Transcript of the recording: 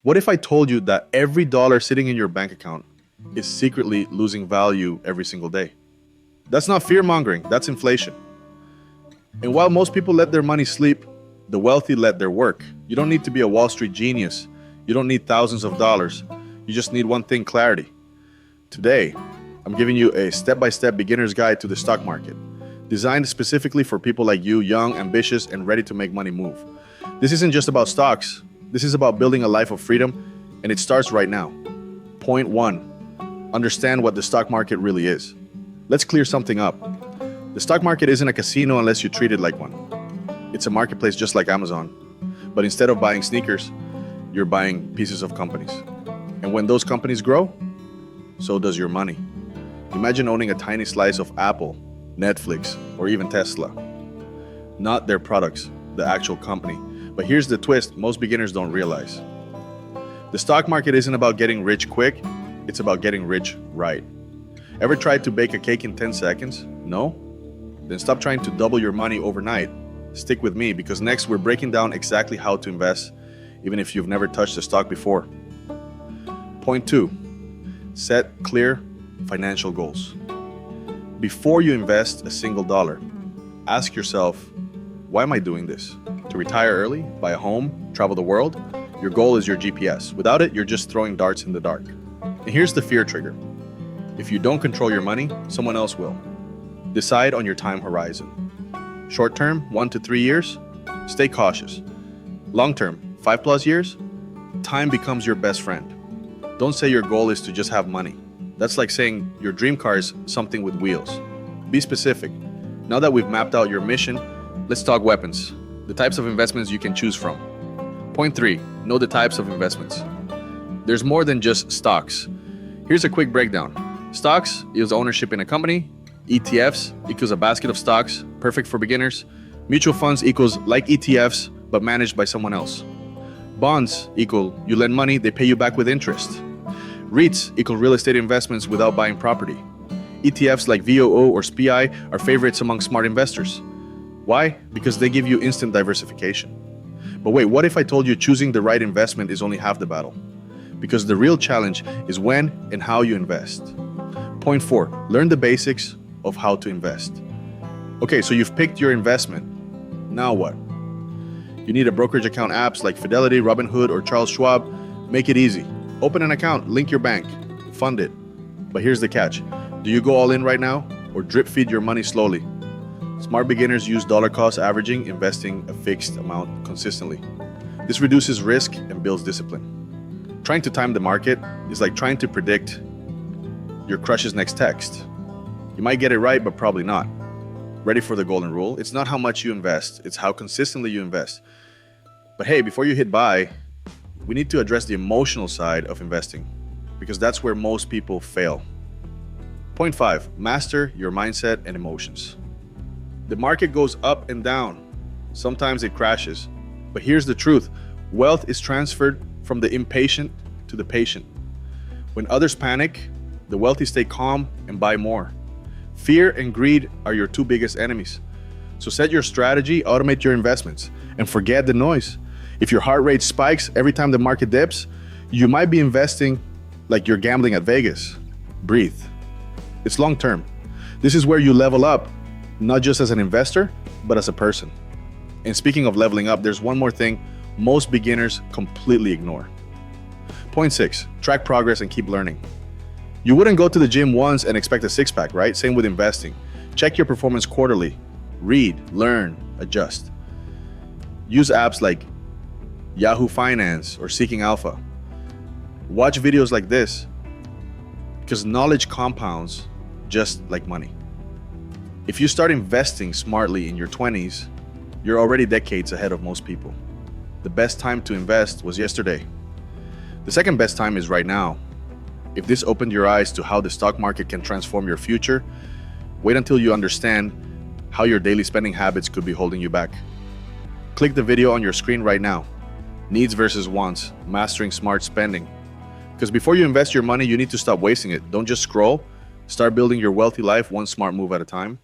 What if I told you that every dollar sitting in your bank account is secretly losing value every single day? That's not fear mongering, that's inflation. And while most people let their money sleep, the wealthy let their work. You don't need to be a Wall Street genius. You don't need thousands of dollars. You just need one thing: clarity. Today, I'm giving you a step-by-step beginner's guide to the stock market, designed specifically for people like you, young, ambitious, and ready to make money move. This isn't just about stocks. This is about building a life of freedom, and it starts right now. Point 1. Understand what the stock market really is. Let's clear something up. The stock market isn't a casino unless you treat it like one. It's a marketplace just like Amazon. But instead of buying sneakers, you're buying pieces of companies. And when those companies grow, so does your money. Imagine owning a tiny slice of Apple, Netflix, or even Tesla. Not their products, the actual company. But here's the twist most beginners don't realize. The stock market isn't about getting rich quick, it's about getting rich right. Ever tried to bake a cake in 10 seconds? No? Then stop trying to double your money overnight. Stick with me, because next we're breaking down exactly how to invest, even if you've never touched a stock before. Point 2. Set clear financial goals. Before you invest a single dollar, ask yourself, why am I doing this? To retire early, buy a home, travel the world? Your goal is your GPS. Without it, you're just throwing darts in the dark. And here's the fear trigger. If you don't control your money, someone else will. Decide on your time horizon. Short term, 1 to 3 years, stay cautious. Long term, 5+ years, time becomes your best friend. Don't say your goal is to just have money. That's like saying your dream car is something with wheels. Be specific. Now that we've mapped out your mission, let's talk weapons, the types of investments you can choose from. Point 3, know the types of investments. There's more than just stocks. Here's a quick breakdown. Stocks is ownership in a company. ETFs equals a basket of stocks, perfect for beginners. Mutual funds equals like ETFs, but managed by someone else. Bonds equal you lend money, they pay you back with interest. REITs equal real estate investments without buying property. ETFs like VOO or SPI are favorites among smart investors. Why? Because they give you instant diversification. But wait, what if I told you choosing the right investment is only half the battle? Because the real challenge is when and how you invest. Point 4, learn the basics of how to invest. Okay, so you've picked your investment. Now what? You need a brokerage account. Apps like Fidelity, Robinhood, or Charles Schwab make it easy. Open an account, link your bank, fund it. But here's the catch. Do you go all in right now or drip feed your money slowly? Smart beginners use dollar cost averaging, investing a fixed amount consistently. This reduces risk and builds discipline. Trying to time the market is like trying to predict your crush's next text. You might get it right, but probably not. Ready for the golden rule? It's not how much you invest, it's how consistently you invest. But hey, before you hit buy, we need to address the emotional side of investing, because that's where most people fail. Point 5, master your mindset and emotions. The market goes up and down. Sometimes it crashes. But here's the truth. Wealth is transferred from the impatient to the patient. When others panic, the wealthy stay calm and buy more. Fear and greed are your two biggest enemies. So set your strategy, automate your investments, and forget the noise. If your heart rate spikes every time the market dips, you might be investing like you're gambling at Vegas. Breathe. It's long term. This is where you level up, not just as an investor, but as a person. And speaking of leveling up, there's one more thing most beginners completely ignore. Point 6, track progress and keep learning. You wouldn't go to the gym once and expect a six-pack, right? Same with investing. Check your performance quarterly. Read, learn, adjust. Use apps like Yahoo Finance or Seeking Alpha. Watch videos like this, because knowledge compounds just like money. If you start investing smartly in your 20s, you're already decades ahead of most people. The best time to invest was yesterday. The second best time is right now. If this opened your eyes to how the stock market can transform your future, wait until you understand how your daily spending habits could be holding you back. Click the video on your screen right now. Needs versus wants, mastering smart spending. Because before you invest your money, you need to stop wasting it. Don't just scroll. Start building your wealthy life one smart move at a time.